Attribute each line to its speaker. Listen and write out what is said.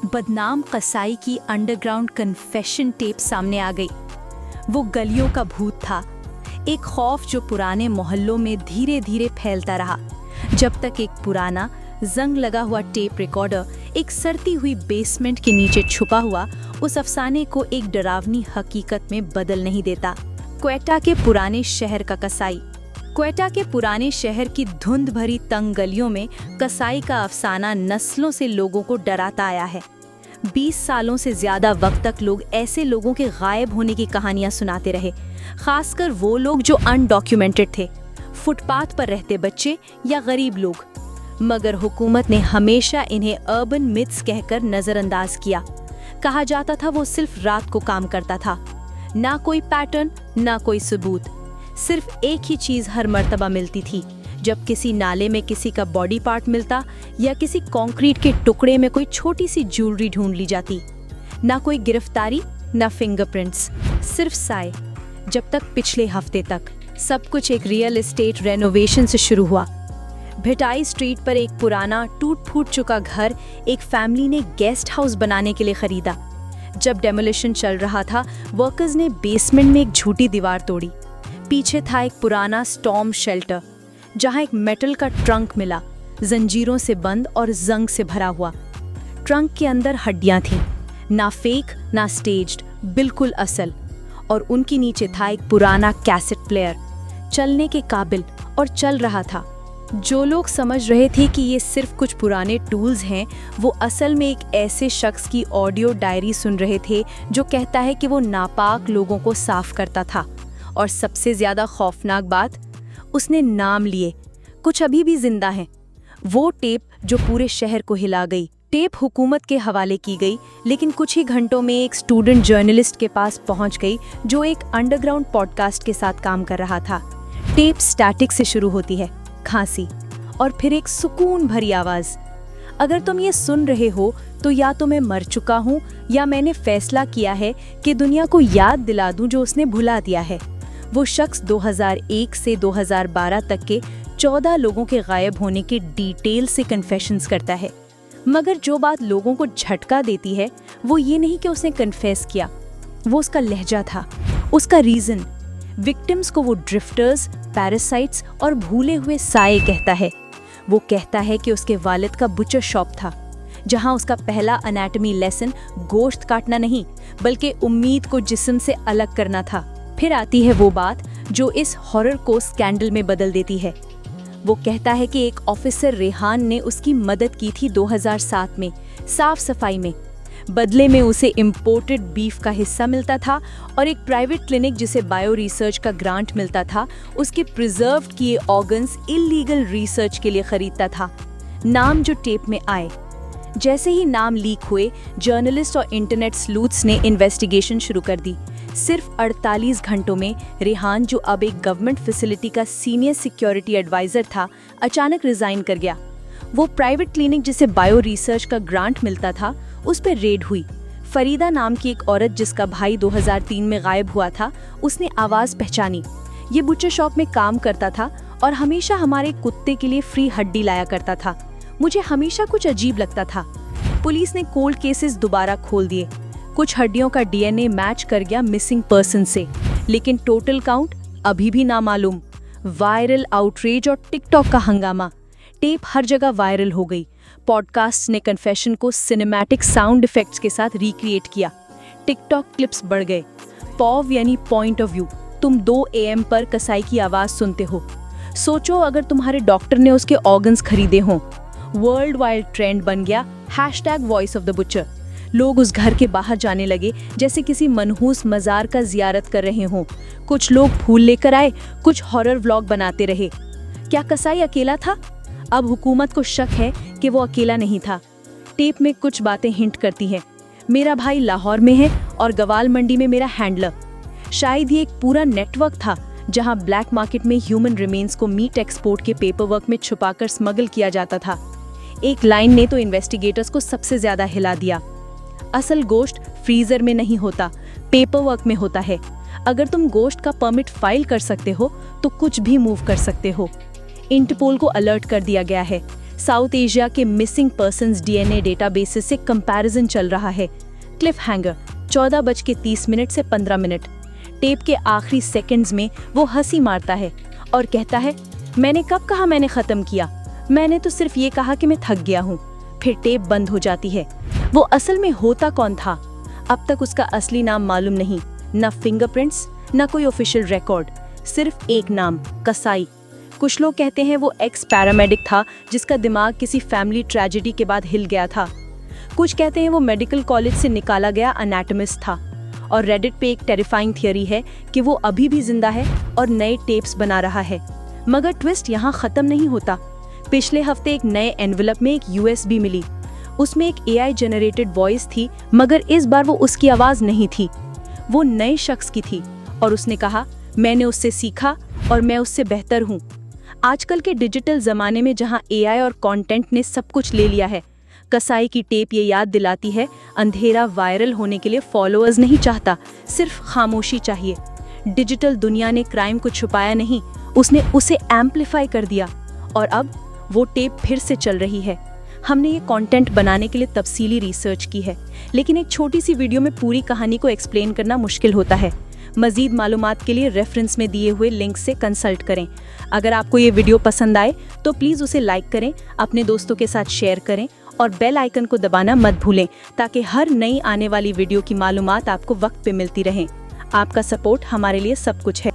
Speaker 1: बदनाम कसाई की अंडरग्राउंड कन्फेशन टेप सामने आ गई। वो गलियों का भूत था, एक खौफ जो पुराने मोहल्लों में धीरे धीरे फैलता रहा, जब तक एक पुराना जंग लगा हुआ टेप रिकॉर्डर एक सड़ती हुई बेसमेंट के नीचे छुपा हुआ उस अफसाने को एक डरावनी हकीकत में बदल नहीं देता। क्वेटा के पुराने शहर का कसाई। क्वेटा के पुराने शहर की धुंध भरी तंग गलियों में कसाई का अफसाना नस्लों से लोगों को डराता आया है। 20 सालों से ज्यादा वक्त तक लोग ऐसे लोगों के गायब होने की कहानियां सुनाते रहे, खासकर वो लोग जो अनडॉक्यूमेंटेड थे, फुटपाथ पर रहते बच्चे या गरीब लोग। मगर हुकूमत ने हमेशा इन्हें अर्बन मिथ्स कहकर नजरअंदाज किया। कहा जाता था वो सिर्फ रात को काम करता था। ना कोई पैटर्न, ना कोई सबूत, सिर्फ एक ही चीज हर मर्तबा मिलती थी, जब किसी नाले में किसी का बॉडी पार्ट मिलता या किसी कंक्रीट के टुकड़े में कोई छोटी सी ज्वेलरी ढूंढ ली जाती। ना कोई गिरफ्तारी, ना फिंगरप्रिंट्स, सिर्फ साए। जब तक पिछले हफ्ते तक सब कुछ एक रियल एस्टेट रेनोवेशन से शुरू हुआ। भिटाई स्ट्रीट पर एक पुराना टूट फूट चुका घर एक फैमिली ने गेस्ट हाउस बनाने के लिए खरीदा। जब डेमोलिशन चल रहा था, वर्कर्स ने बेसमेंट में एक झूठी दीवार तोड़ी। पीछे था एक पुराना स्टॉर्म शेल्टर, जहां एक मेटल का ट्रंक मिला, जंजीरों से बंद और जंग से भरा हुआ। ट्रंक के अंदर हड्डियां थीं, ना फेक ना स्टेज्ड, बिल्कुल असल। और उनके नीचे था एक पुराना कैसेट प्लेयर, चलने के काबिल और चल रहा था। जो लोग समझ रहे थे कि ये सिर्फ कुछ पुराने टूल्स हैं, वो असल में एक ऐसे शख्स की ऑडियो डायरी सुन रहे थे जो कहता है कि वो नापाक लोगों को साफ करता था। और सबसे ज्यादा खौफनाक बात, उसने नाम लिए, कुछ अभी भी जिंदा हैं। वो टेप जो पूरे शहर को हिला गई। टेप हुकूमत के हवाले की गई, लेकिन कुछ ही घंटों में एक स्टूडेंट जर्नलिस्ट के पास पहुंच गई जो एक अंडरग्राउंड पॉडकास्ट के साथ काम कर रहा था। टेप स्टैटिक से शुरू होती है, खांसी, और फिर एक सुकून भरी आवाज। अगर तुम ये सुन रहे हो तो या तो मैं मर चुका हूँ या मैंने फैसला किया है कि दुनिया को याद दिला दूं जो उसने भुला दिया है। वो शख्स 2001 से 2012 तक के 14 लोगों के गायब होने के डिटेल से कन्फेशंस करता है। मगर जो बात लोगों को झटका देती है वो ये नहीं कि उसने कन्फेस किया, वो उसका लहजा था, उसका रीजन। विक्टिम्स को वो ड्रिफ्टर्स, पैरासाइट्स और भूले हुए साए कहता है। वो कहता है कि उसके वालिद का बुचर शॉप था, जहां उसका पहला एनाटॉमी लेसन गोश्त काटना नहीं बल्कि उम्मीद को जिस्म से अलग करना था। फिर आती है वो बात जो इस हॉरर को स्कैंडल में बदल देती है। वो कहता है कि एक ऑफिसर रेहान ने उसकी मदद की थी 2007 में साफ सफाई में। बदले में उसे इम्पोर्टेड बीफ का हिस्सा मिलता था और एक प्राइवेट क्लिनिक जिसे बायो रिसर्च का ग्रांट मिलता था उसके प्रिजर्व्ड किए ऑर्गन्स इल्लीगल रिसर्च के लिए खरीदता था। नाम जो टेप में आए। जैसे ही नाम लीक हुए, जर्नलिस्ट और इंटरनेट स्लूथ्स ने इन्वेस्टिगेशन शुरू कर दी। सिर्फ 48 घंटों में रेहान, जो अब एक गवर्नमेंट फैसिलिटी का सीनियर सिक्योरिटी एडवाइजर था, अचानक रिजाइन कर गया। वो प्राइवेट क्लिनिक जिसे बायो रिसर्च का ग्रांट मिलता था, उस पर रेड हुई। फरीदा नाम की एक औरत जिसका भाई 2003 में गायब हुआ था, उसने आवाज पहचानी। ये बुचर शॉप में काम करता था और हमेशा हमारे कुत्ते के लिए फ्री हड्डी लाया करता था। मुझे हमेशा कुछ अजीब लगता था। पुलिस ने कोल्ड केसेस दोबारा खोल दिए। कुछ हड्डियों का डीएनए मैच कर गया मिसिंग पर्सन से, लेकिन टोटल काउंट अभी भी नामालूम। वायरल आउटरीच और टिकटॉक का हंगामा। टेप हर जगह वायरल हो गई। पॉडकास्ट ने कन्फेशन को सिनेमैटिक साउंड इफेक्ट्स के साथ रिक्रिएट किया। टिकटॉक क्लिप्स बढ़ गए। पॉव यानी पॉइंट ऑफ व्यू। तुम 2 AM पर कसाई की आवाज सुनते हो। सोचो अगर तुम्हारे डॉक्टर ने उसके ऑर्गन्स खरीदे हों। वर्ल्ड वाइड ट्रेंड बन गया #वॉइस ऑफ द बुचर। लोग उस घर के बाहर जाने लगे जैसे किसी मनहूस मजार का जियारत कर रहे हों। कुछ लोग फूल लेकर आए, कुछ हॉरर व्लॉग बनाते रहे। क्या कसाई अकेला था? अब हुकूमत को शक है कि वो अकेला नहीं था। टेप में कुछ बातें हिंट करती हैं। मेरा भाई लाहौर में है और गवाल मंडी में मेरा हैंडलर। शायद ये एक पूरा नेटवर्क था जहां ब्लैक मार्केट में ह्यूमन रिमेन्स को मीट एक्सपोर्ट के पेपरवर्क में छुपाकर स्मगल किया जाता था। एक लाइन ने तो इन्वेस्टिगेटर्स को सबसे ज्यादा हिला दिया। असल गोश्त फ्रीजर में नहीं होता, पेपरवर्क में होता है। अगर तुम गोश्त का परमिट फाइल कर सकते हो तो कुछ भी मूव कर सकते हो। इंटरपोल को अलर्ट कर दिया गया है। साउथ एशिया के मिसिंग पर्सन्स डीएनए डेटाबेसेस से कंपैरिजन चल रहा है। क्लिफ हैंगर 14:30 से 15 मिनट। टेप के आखिरी सेकंड्स में वो हंसी मारता है और कहता है, मैंने कब कहा मैंने खत्म किया, मैंने तो सिर्फ ये कहा कि मैं थक गया हूँ। फिर टेप बंद हो जाती है। वो असल में होता कौन था? अब तक उसका असली नाम मालूम नहीं, न फिंगरप्रिंट्स न कोई ऑफिशियल रिकॉर्ड, सिर्फ एक नाम, कसाई। कुछ लोग कहते हैं वो एक्स पैरामेडिक था जिसका दिमाग किसी फैमिली ट्रेजेडी के बाद हिल गया था। कुछ कहते हैं वो मेडिकल कॉलेज से निकाला गया एनाटॉमिस्ट था। और रेडिट पे एक टेरिफाइंग थियरी है कि वो अभी भी जिंदा है और नए टेप्स बना रहा है। मगर ट्विस्ट यहाँ खत्म नहीं होता। पिछले हफ्ते एक नए एनवेलप में एक यूएसबी मिली। उसमें एक एआई जनरेटेड वॉइस थी, मगर इस बार वो उसकी आवाज नहीं थी, वो नए शख्स की थी। और उसने कहा, मैंने उससे सीखा और मैं उससे बेहतर हूँ। आजकल के डिजिटल जमाने में जहाँ एआई और कंटेंट ने सब कुछ ले लिया है, कसाई की टेप ये याद दिलाती है, अंधेरा वायरल होने के लिए फॉलोअर्स नहीं चाहता, सिर्फ खामोशी चाहिए। डिजिटल दुनिया ने क्राइम को छुपाया नहीं, उसने उसे एम्पलीफाई कर दिया। और अब वो टेप फिर से चल रही है। हमने ये कंटेंट बनाने के लिए तफसीली रिसर्च की है, लेकिन एक छोटी सी वीडियो में पूरी कहानी को एक्सप्लेन करना मुश्किल होता है। मजीद मालूमात के लिए रेफरेंस में दिए हुए लिंक से कंसल्ट करें। अगर आपको ये वीडियो पसंद आए तो प्लीज़ उसे लाइक करें, अपने दोस्तों के साथ शेयर करें और बेल आइकन को दबाना मत भूलें, ताकि हर नई आने वाली वीडियो की मालूमात आपको वक्त पे मिलती रहें। आपका सपोर्ट हमारे लिए सब कुछ है।